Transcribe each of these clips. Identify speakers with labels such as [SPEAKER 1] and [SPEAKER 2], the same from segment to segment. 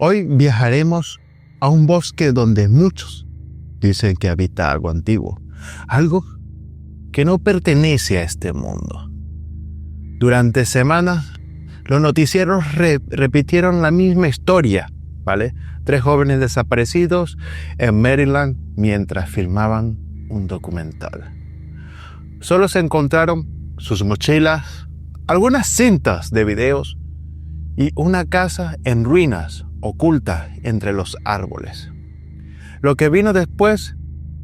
[SPEAKER 1] Hoy viajaremos a un bosque donde muchos dicen que habita algo antiguo, algo que no pertenece a este mundo. Durante semanas, los noticieros repitieron la misma historia, ¿vale? 3 jóvenes desaparecidos en Maryland mientras filmaban un documental. Solo se encontraron sus mochilas, algunas cintas de videos y una casa en ruinas oculta entre los árboles. Lo que vino después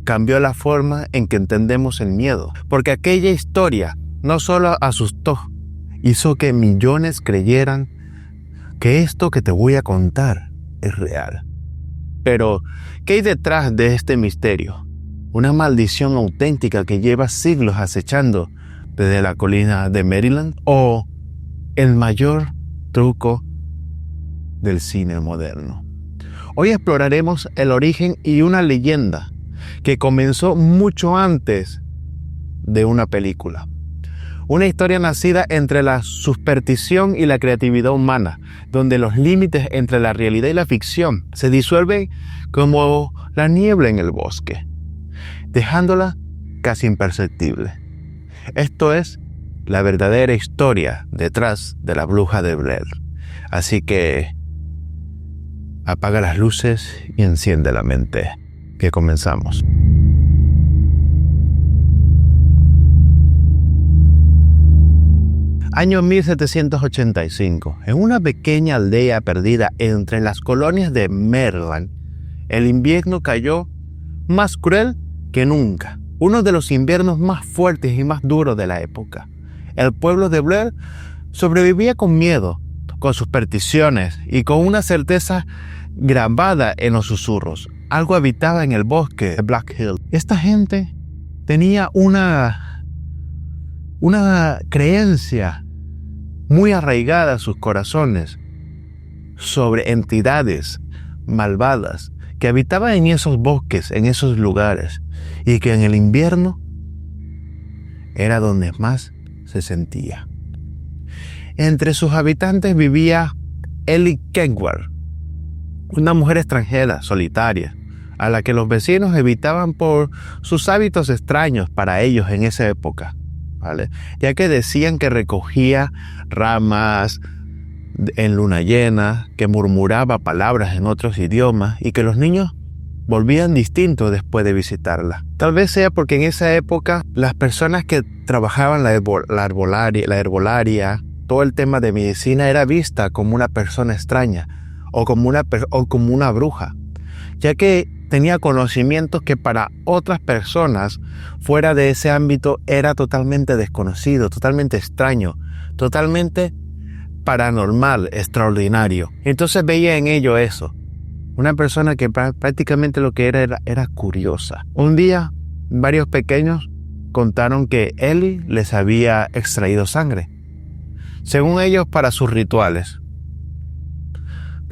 [SPEAKER 1] cambió la forma en que entendemos el miedo, porque aquella historia no solo asustó, hizo que millones creyeran que esto que te voy a contar es real. Pero, ¿qué hay detrás de este misterio? ¿Una maldición auténtica que lleva siglos acechando desde la colina de Maryland? ¿O el mayor truco del cine moderno? Hoy exploraremos el origen y una leyenda que comenzó mucho antes de una película. Una historia nacida entre la superstición y la creatividad humana, donde los límites entre la realidad y la ficción se disuelven como la niebla en el bosque, dejándola casi imperceptible. Esto es la verdadera historia detrás de la bruja de Blair. Así que apaga las luces y enciende la mente, que comenzamos. Año 1785, en una pequeña aldea perdida entre las colonias de Maryland, el invierno cayó más cruel que nunca, uno de los inviernos más fuertes y más duros de la época. El pueblo de Blair sobrevivía con miedo, con supersticiones y con una certeza grabada en los susurros. Algo habitaba en el bosque de Black Hill. Esta gente tenía una creencia muy arraigada en sus corazones sobre entidades malvadas que habitaban en esos bosques, en esos lugares, y que en el invierno era donde más se sentía. Entre sus habitantes vivía Ellie Kenward, una mujer extranjera, solitaria, a la que los vecinos evitaban por sus hábitos extraños para ellos en esa época, ¿vale? Ya que decían que recogía ramas en luna llena, que murmuraba palabras en otros idiomas y que los niños volvían distintos después de visitarla. Tal vez sea porque en esa época las personas que trabajaban la herbolaria, todo el tema de medicina era vista como una persona extraña o como una bruja, ya que tenía conocimientos que para otras personas fuera de ese ámbito era totalmente desconocido, totalmente extraño, totalmente paranormal, extraordinario. Entonces veía en ello eso, una persona que prácticamente lo que era curiosa. Un día, varios pequeños contaron que Ellie les había extraído sangre, según ellos para sus rituales.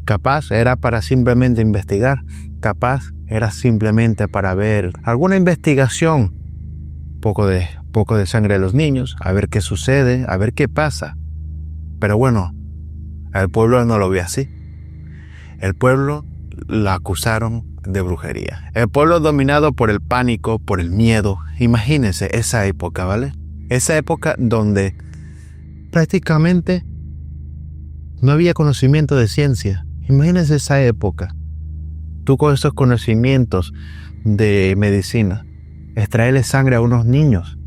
[SPEAKER 1] Capaz era para simplemente investigar, capaz era simplemente para ver alguna investigación, poco de sangre de los niños, a ver qué sucede, a ver qué pasa. Pero bueno, el pueblo no lo vio así. El pueblo la acusaron de brujería. El pueblo dominado por el pánico, por el miedo. Imagínense esa época, ¿vale? Esa época donde prácticamente no había conocimiento de ciencia. Imagínense esa época. Tú con esos conocimientos de medicina, extraerle sangre a unos niños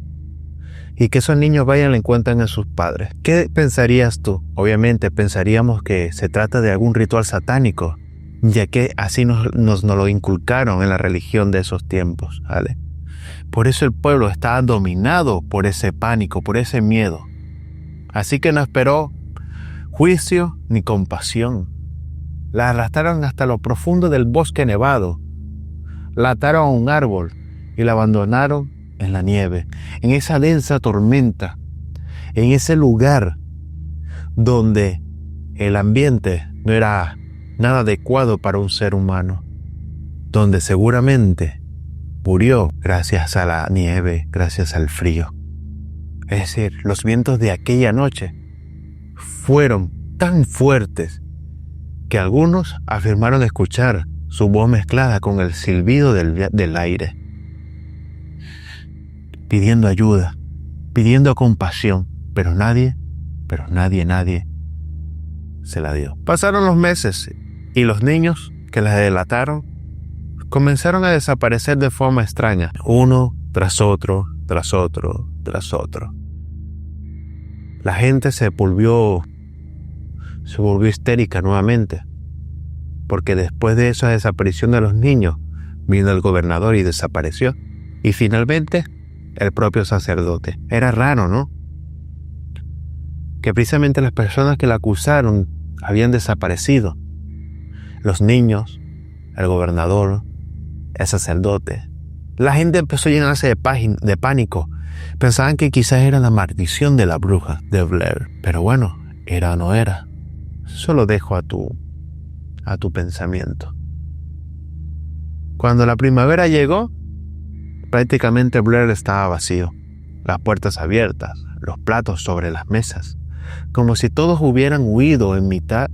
[SPEAKER 1] y que esos niños vayan y le encuentren a sus padres. ¿Qué pensarías tú? Obviamente pensaríamos que se trata de algún ritual satánico, ya que así nos lo inculcaron en la religión de esos tiempos, ¿vale? Por eso el pueblo estaba dominado por ese pánico, por ese miedo. Así que no esperó juicio ni compasión. La arrastraron hasta lo profundo del bosque nevado, la ataron a un árbol y la abandonaron en la nieve, en esa densa tormenta, en ese lugar donde el ambiente no era nada adecuado para un ser humano, donde seguramente murió gracias a la nieve, gracias al frío. Es decir, los vientos de aquella noche fueron tan fuertes que algunos afirmaron escuchar su voz mezclada con el silbido del aire, pidiendo ayuda, pidiendo compasión, pero nadie se la dio. Pasaron los meses y los niños que la delataron comenzaron a desaparecer de forma extraña, uno tras otro, tras otro, tras otro. La gente se volvió histérica nuevamente, porque después de esa desaparición de los niños, vino el gobernador y desapareció. Y finalmente, el propio sacerdote. Era raro, ¿no? Que precisamente las personas que la acusaron habían desaparecido. Los niños, el gobernador, el sacerdote. La gente empezó a llenarse de pánico. Pensaban que quizás era la maldición de la bruja de Blair. Pero bueno, era o no era. Eso lo dejo a tu pensamiento. Cuando la primavera llegó, prácticamente Blair estaba vacío. Las puertas abiertas, los platos sobre las mesas, como si todos hubieran huido en mitad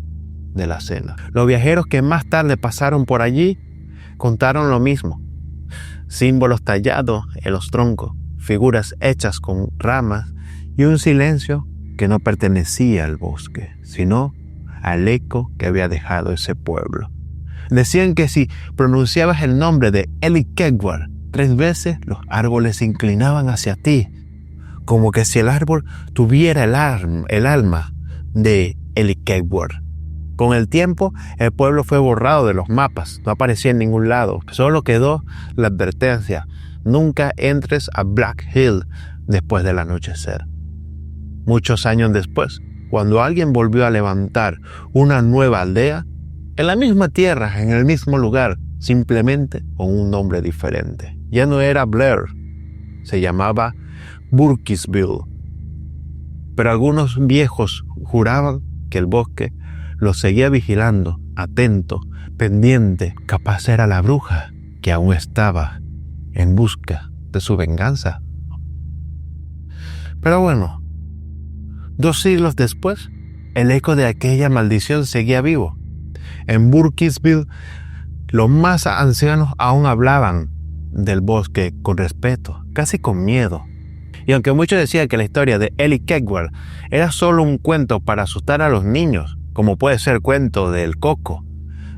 [SPEAKER 1] de la cena. Los viajeros que más tarde pasaron por allí contaron lo mismo. Símbolos tallados en los troncos, figuras hechas con ramas y un silencio que no pertenecía al bosque, sino al eco que había dejado ese pueblo. Decían que si pronunciabas el nombre de Ellie Kegward 3 veces, los árboles se inclinaban hacia ti, como que si el árbol tuviera el alma de Ellie Kegward. Con el tiempo, el pueblo fue borrado de los mapas, no aparecía en ningún lado. Solo quedó la advertencia: nunca entres a Black Hill después del anochecer. Muchos años después, cuando alguien volvió a levantar una nueva aldea, en la misma tierra, en el mismo lugar, simplemente con un nombre diferente. Ya no era Blair, se llamaba Burkittsville. Pero algunos viejos juraban que el bosque los seguía vigilando, atento, pendiente. Capaz era la bruja que aún estaba en busca de su venganza. Pero bueno, 2 siglos después, el eco de aquella maldición seguía vivo. En Burkittsville, los más ancianos aún hablaban del bosque con respeto, casi con miedo. Y aunque muchos decían que la historia de Ellie Kegward era solo un cuento para asustar a los niños, como puede ser el cuento del coco,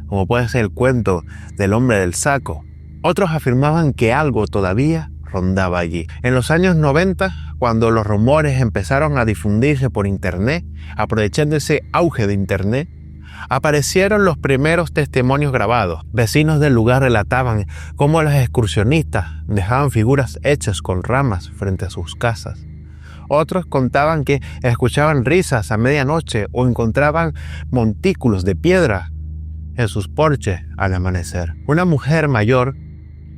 [SPEAKER 1] como puede ser el cuento del hombre del saco, otros afirmaban que algo todavía rondaba allí. En los años 90, cuando los rumores empezaron a difundirse por internet, aprovechando ese auge de internet, aparecieron los primeros testimonios grabados. Vecinos del lugar relataban cómo los excursionistas dejaban figuras hechas con ramas frente a sus casas. Otros contaban que escuchaban risas a medianoche o encontraban montículos de piedra en sus porches al amanecer. Una mujer mayor,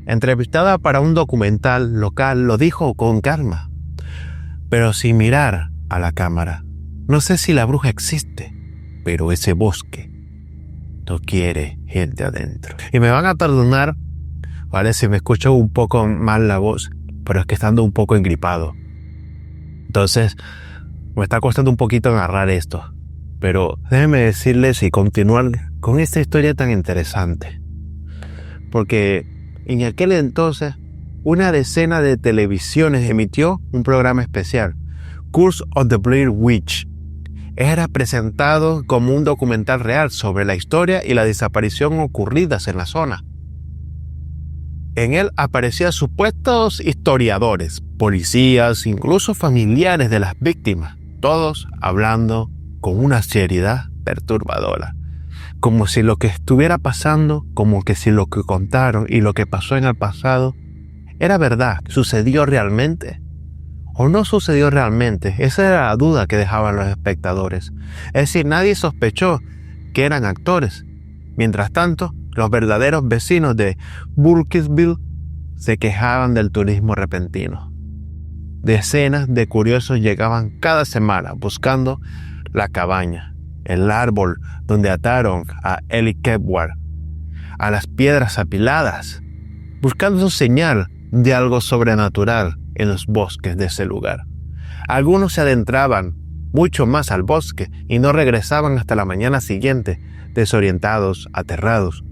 [SPEAKER 1] entrevistada para un documental local, lo dijo con calma, pero sin mirar a la cámara: no sé si la bruja existe, pero ese bosque no quiere gente adentro. Y me van a perdonar, ¿vale?, si me escucho un poco mal la voz, pero es que estando un poco engripado. Entonces, me está costando un poquito agarrar esto. Pero déjenme decirles y continuar con esta historia tan interesante. Porque en aquel entonces, una decena de televisiones emitió un programa especial, Curse of the Blair Witch. Era presentado como un documental real sobre la historia y la desaparición ocurridas en la zona. En él aparecían supuestos historiadores, policías, incluso familiares de las víctimas, todos hablando con una seriedad perturbadora, como si lo que estuviera pasando, como que si lo que contaron y lo que pasó en el pasado era verdad, sucedió realmente o no sucedió realmente. Esa era la duda que dejaban los espectadores. Es decir, nadie sospechó que eran actores. Mientras tanto, los verdaderos vecinos de Burkittsville se quejaban del turismo repentino. Decenas de curiosos llegaban cada semana buscando la cabaña, el árbol donde ataron a Ellie Kegward, a las piedras apiladas, buscando señal de algo sobrenatural en los bosques de ese lugar. Algunos se adentraban mucho más al bosque y no regresaban hasta la mañana siguiente, desorientados, aterrados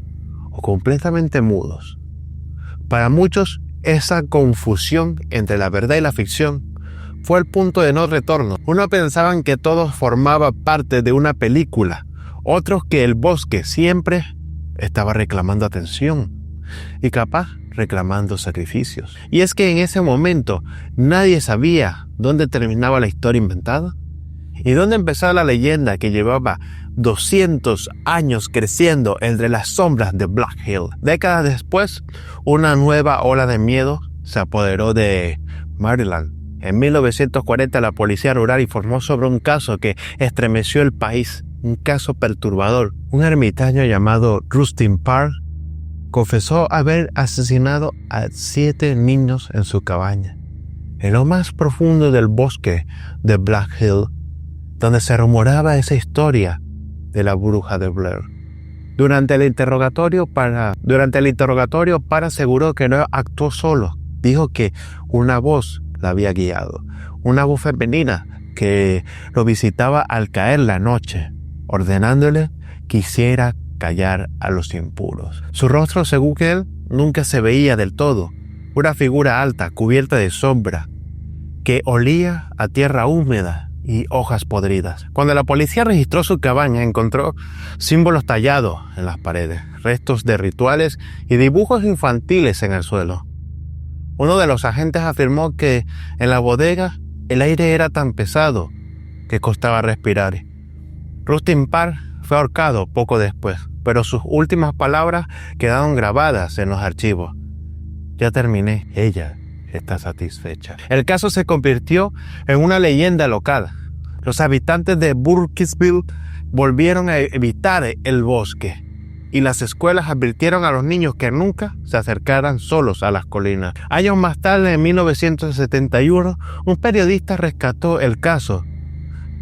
[SPEAKER 1] o completamente mudos. Para muchos, esa confusión entre la verdad y la ficción fue el punto de no retorno. Unos pensaban que todo formaba parte de una película, otros que el bosque siempre estaba reclamando atención y capaz reclamando sacrificios. Y es que en ese momento nadie sabía dónde terminaba la historia inventada y dónde empezaba la leyenda que llevaba 200 años creciendo entre las sombras de Black Hill. Décadas después, una nueva ola de miedo se apoderó de Maryland. En 1940 la policía rural informó sobre un caso que estremeció el país, un caso perturbador. Un ermitaño llamado Rustin Parr confesó haber asesinado a 7 niños en su cabaña, en lo más profundo del bosque de Black Hill, donde se rumoraba esa historia de la bruja de Blair. Durante el interrogatorio, Parr aseguró que no actuó solo. Dijo que una voz la había guiado, una voz femenina que lo visitaba al caer la noche, ordenándole que hiciera callar a los impuros. Su rostro, según él, nunca se veía del todo, una figura alta, cubierta de sombra, que olía a tierra húmeda y hojas podridas. Cuando la policía registró su cabaña, encontró símbolos tallados en las paredes, restos de rituales y dibujos infantiles en el suelo. Uno de los agentes afirmó que en la bodega el aire era tan pesado que costaba respirar. Rustin Parr fue ahorcado poco después, pero sus últimas palabras quedaron grabadas en los archivos. Ya terminé, ella está satisfecha. El caso se convirtió en una leyenda local. Los habitantes de Burkittsville volvieron a evitar el bosque y las escuelas advirtieron a los niños que nunca se acercaran solos a las colinas. Años más tarde, en 1971, un periodista rescató el caso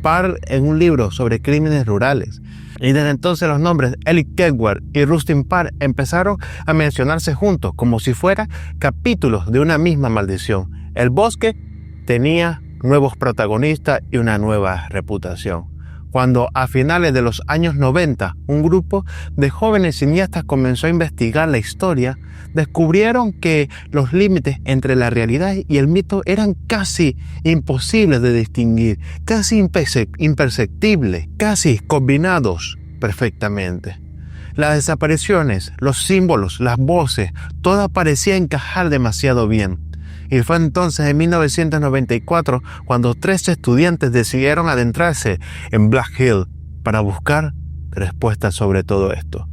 [SPEAKER 1] Parr en un libro sobre crímenes rurales. Y desde entonces los nombres Elliot Kedward y Rustin Parr empezaron a mencionarse juntos como si fueran capítulos de una misma maldición. El bosque tenía nuevos protagonistas y una nueva reputación. Cuando a finales de los años 90 un grupo de jóvenes cineastas comenzó a investigar la historia, descubrieron que los límites entre la realidad y el mito eran casi imposibles de distinguir, casi imperceptibles, casi combinados perfectamente. Las desapariciones, los símbolos, las voces, todo parecía encajar demasiado bien. Y fue entonces en 1994 cuando 3 estudiantes decidieron adentrarse en Black Hill para buscar respuestas sobre todo esto.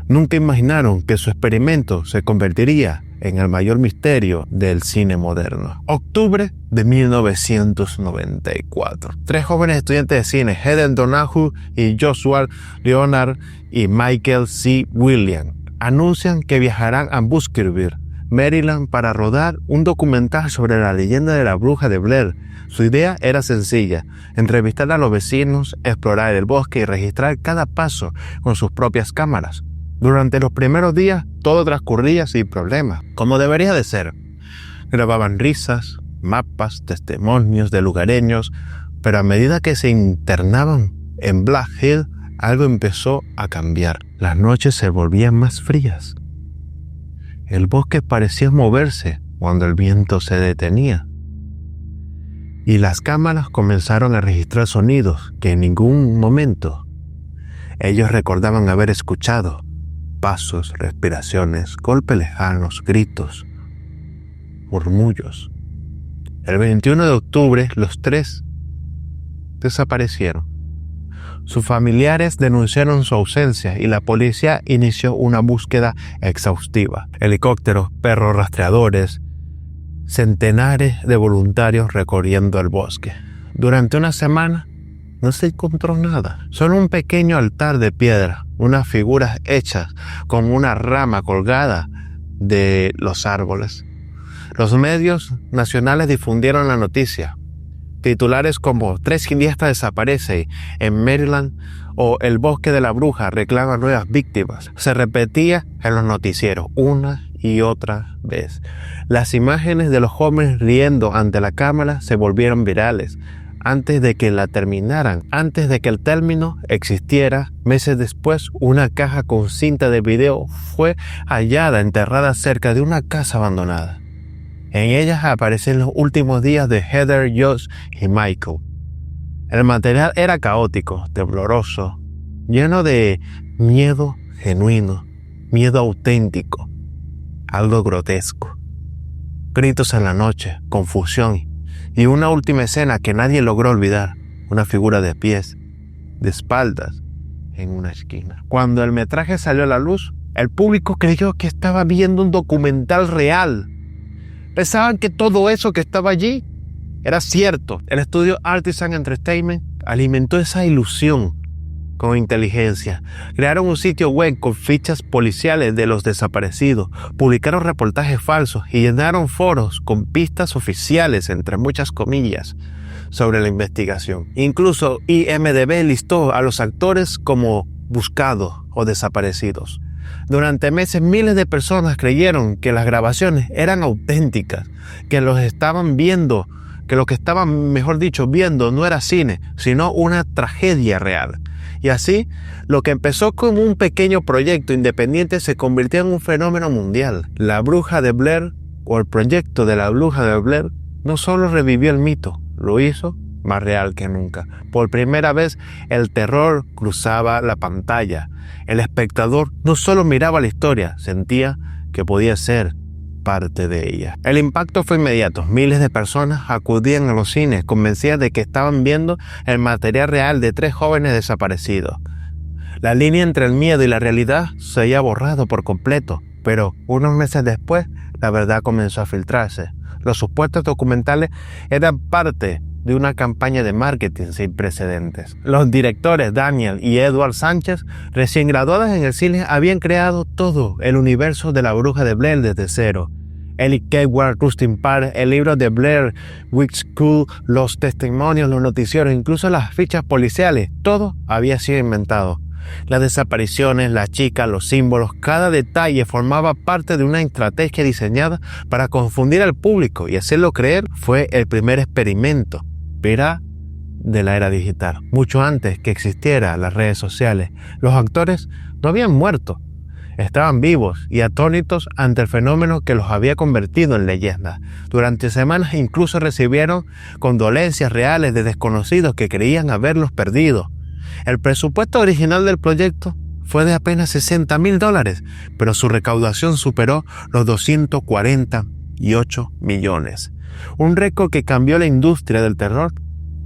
[SPEAKER 1] Nunca imaginaron que su experimento se convertiría en el mayor misterio del cine moderno. Octubre de 1994. 3 jóvenes estudiantes de cine, Heather Donahue y Joshua Leonard y Michael C. Williams, anuncian que viajarán a Buskerville, Maryland, para rodar un documental sobre la leyenda de la bruja de Blair. Su idea era sencilla: entrevistar a los vecinos, explorar el bosque y registrar cada paso con sus propias cámaras. Durante los primeros días todo transcurría sin problemas, como debería de ser. Grababan risas, mapas, testimonios de lugareños, pero a medida que se internaban en Black Hill, algo empezó a cambiar. Las noches se volvían más frías. El bosque parecía moverse cuando el viento se detenía. Y las cámaras comenzaron a registrar sonidos que en ningún momento ellos recordaban haber escuchado. Pasos, respiraciones, golpes lejanos, gritos, murmullos. El 21 de octubre, los 3 desaparecieron. Sus familiares denunciaron su ausencia y la policía inició una búsqueda exhaustiva. Helicópteros, perros rastreadores, centenares de voluntarios recorriendo el bosque. Durante una semana no se encontró nada. Solo un pequeño altar de piedra, unas figuras hechas con una rama colgada de los árboles. Los medios nacionales difundieron la noticia. Titulares como 3 cineastas desaparecen en Maryland o el bosque de la bruja reclama nuevas víctimas se repetía en los noticieros una y otra vez. Las imágenes de los jóvenes riendo ante la cámara se volvieron virales. antes de que la terminaran, antes de que el término existiera. Meses después, una caja con cinta de video fue hallada enterrada cerca de una casa abandonada. En ella aparecen los últimos días de Heather, Josh y Michael. El material era caótico, tembloroso, lleno de miedo genuino, miedo auténtico, algo grotesco. Gritos en la noche, confusión y una última escena que nadie logró olvidar, una figura de pies, de espaldas, en una esquina. Cuando el metraje salió a la luz, el público creyó que estaba viendo un documental real. Pensaban que todo eso que estaba allí era cierto. El estudio Artisan Entertainment alimentó esa ilusión con inteligencia. Crearon un sitio web con fichas policiales de los desaparecidos, publicaron reportajes falsos y llenaron foros con pistas oficiales, entre muchas comillas, sobre la investigación. Incluso IMDb listó a los actores como buscados o desaparecidos. Durante meses miles de personas creyeron que las grabaciones eran auténticas, que lo que estaban viendo no era cine, sino una tragedia real. Y así, lo que empezó como un pequeño proyecto independiente se convirtió en un fenómeno mundial. La Bruja de Blair, o el proyecto de la Bruja de Blair, no solo revivió el mito, lo hizo más real que nunca. Por primera vez, el terror cruzaba la pantalla. El espectador no solo miraba la historia, sentía que podía ser parte de ella. El impacto fue inmediato. Miles de personas acudían a los cines convencidas de que estaban viendo el material real de 3 jóvenes desaparecidos. La línea entre el miedo y la realidad se había borrado por completo, pero unos meses después la verdad comenzó a filtrarse. Los supuestos documentales eran parte de una campaña de marketing sin precedentes. Los directores Daniel y Edward Sánchez, recién graduados en el cine, habían creado todo el universo de la Bruja de Blair desde cero. Ellie Keward, Rustin Parr, el libro de Blair Witch School, los testimonios, los noticieros, incluso las fichas policiales, todo había sido inventado. Las desapariciones, la chica, los símbolos, cada detalle formaba parte de una estrategia diseñada para confundir al público y hacerlo creer. Fue el primer experimento, pero de la era digital. Mucho antes que existieran las redes sociales, los actores no habían muerto. Estaban vivos y atónitos ante el fenómeno que los había convertido en leyendas. Durante semanas incluso recibieron condolencias reales de desconocidos que creían haberlos perdido. El presupuesto original del proyecto fue de apenas $60,000, pero su recaudación superó los 248 millones. Un récord que cambió la industria del terror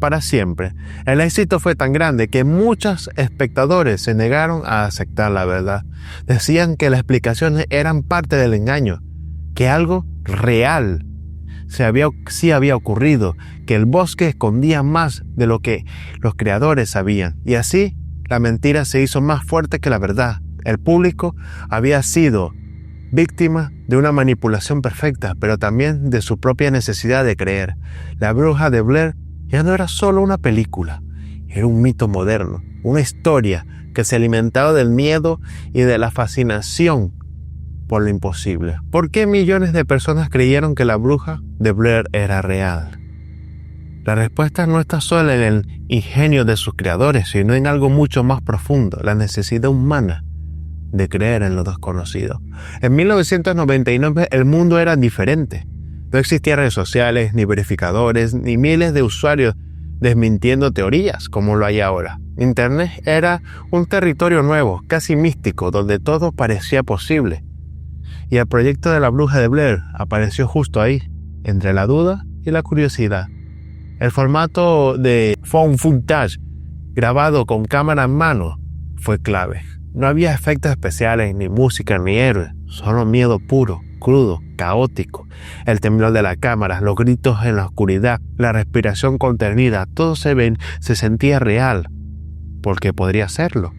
[SPEAKER 1] para siempre. El éxito fue tan grande que muchos espectadores se negaron a aceptar la verdad. Decían que las explicaciones eran parte del engaño, que algo real sí había ocurrido, que el bosque escondía más de lo que los creadores sabían. Y así, la mentira se hizo más fuerte que la verdad. El público había sido víctima de una manipulación perfecta, pero también de su propia necesidad de creer. La Bruja de Blair ya no era solo una película, era un mito moderno, una historia que se alimentaba del miedo y de la fascinación por lo imposible. ¿Por qué millones de personas creyeron que la Bruja de Blair era real? La respuesta no está solo en el ingenio de sus creadores, sino en algo mucho más profundo, la necesidad humana de creer en lo desconocido. En 1999 el mundo era diferente. No existían redes sociales, ni verificadores, ni miles de usuarios desmintiendo teorías como lo hay ahora. Internet era un territorio nuevo, casi místico, donde todo parecía posible. Y el proyecto de la Bruja de Blair apareció justo ahí, entre la duda y la curiosidad. El formato de found footage, grabado con cámara en mano, fue clave. No había efectos especiales, ni música, ni héroes, solo miedo puro, crudo, caótico. El temblor de la cámara, los gritos en la oscuridad, la respiración contenida, todo se sentía real, porque podría serlo.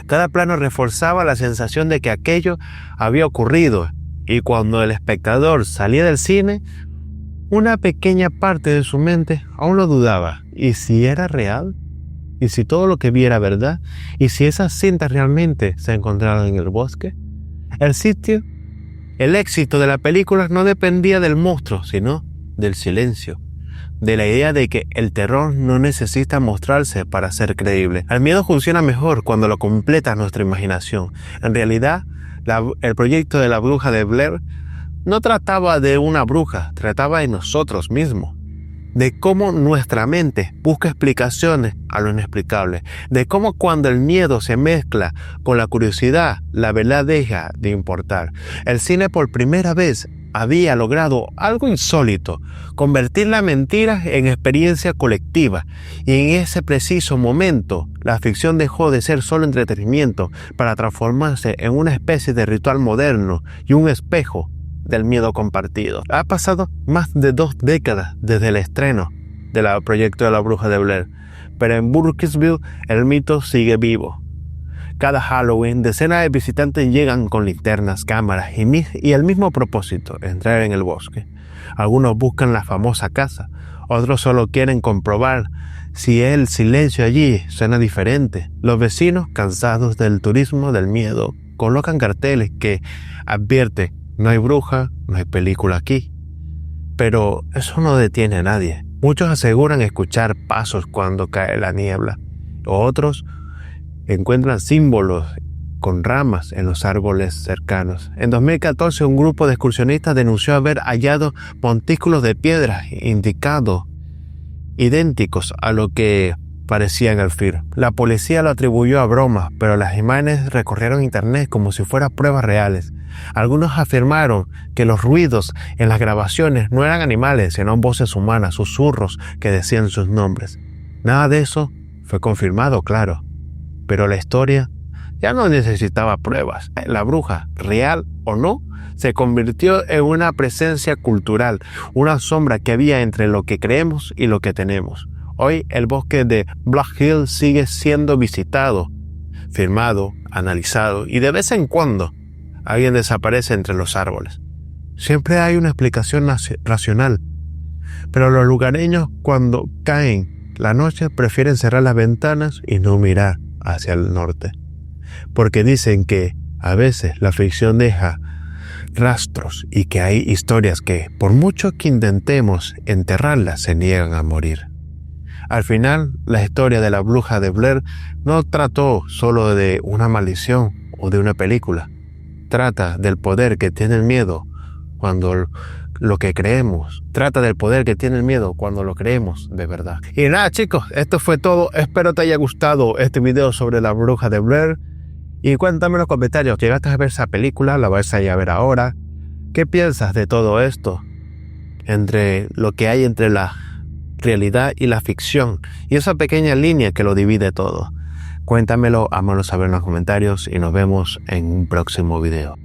[SPEAKER 1] Cada plano reforzaba la sensación de que aquello había ocurrido, y cuando el espectador salía del cine, una pequeña parte de su mente aún lo dudaba. ¿Y si era real? ¿Y si todo lo que vi era verdad? ¿Y si esas cintas realmente se encontraron en el bosque? El éxito de la película no dependía del monstruo, sino del silencio, de la idea de que el terror no necesita mostrarse para ser creíble. El miedo funciona mejor cuando lo completa nuestra imaginación. En realidad, el proyecto de la bruja de Blair no trataba de una bruja, trataba de nosotros mismos, de cómo nuestra mente busca explicaciones a lo inexplicable, de cómo cuando el miedo se mezcla con la curiosidad, la verdad deja de importar. El cine por primera vez había logrado algo insólito, convertir la mentira en experiencia colectiva, y en ese preciso momento la ficción dejó de ser solo entretenimiento para transformarse en una especie de ritual moderno y un espejo del miedo compartido. Ha pasado más de 2 décadas desde el estreno del proyecto de la bruja de Blair, pero en Burkittsville el mito sigue vivo. Cada Halloween, decenas de visitantes llegan con linternas, cámaras y el mismo propósito, entrar en el bosque. Algunos buscan la famosa casa, otros solo quieren comprobar si el silencio allí suena diferente. Los vecinos, cansados del turismo del miedo, colocan carteles que advierten: no hay bruja, no hay película aquí. Pero eso no detiene a nadie. Muchos aseguran escuchar pasos cuando cae la niebla. Otros encuentran símbolos con ramas en los árboles cercanos. En 2014, un grupo de excursionistas denunció haber hallado montículos de piedras idénticos a lo que parecían el FIR. La policía lo atribuyó a bromas, pero las imágenes recorrieron internet como si fueran pruebas reales. Algunos afirmaron que los ruidos en las grabaciones no eran animales, sino voces humanas, susurros que decían sus nombres. Nada de eso fue confirmado, claro, pero la historia ya no necesitaba pruebas. La bruja, real o no, se convirtió en una presencia cultural, una sombra que había entre lo que creemos y lo que tenemos. Hoy el bosque de Black Hill sigue siendo visitado, filmado, analizado, y de vez en cuando alguien desaparece entre los árboles. Siempre hay una explicación racional, pero los lugareños, cuando caen la noche, prefieren cerrar las ventanas y no mirar hacia el norte, porque dicen que a veces la ficción deja rastros y que hay historias que, por mucho que intentemos enterrarlas, se niegan a morir. Al final, la historia de la bruja de Blair no trató solo de una maldición o de una película. Trata del poder que tiene el miedo cuando lo que creemos. Trata del poder que tiene el miedo cuando lo creemos de verdad. Y nada, chicos, esto fue todo. Espero te haya gustado este video sobre la bruja de Blair. Y cuéntame en los comentarios, ¿llegaste a ver esa película? ¿La vas a ir a ver ahora? ¿Qué piensas de todo esto? Entre lo que hay entre la realidad y la ficción. Y esa pequeña línea que lo divide todo. Cuéntamelo, hámelo saber en los comentarios y nos vemos en un próximo video.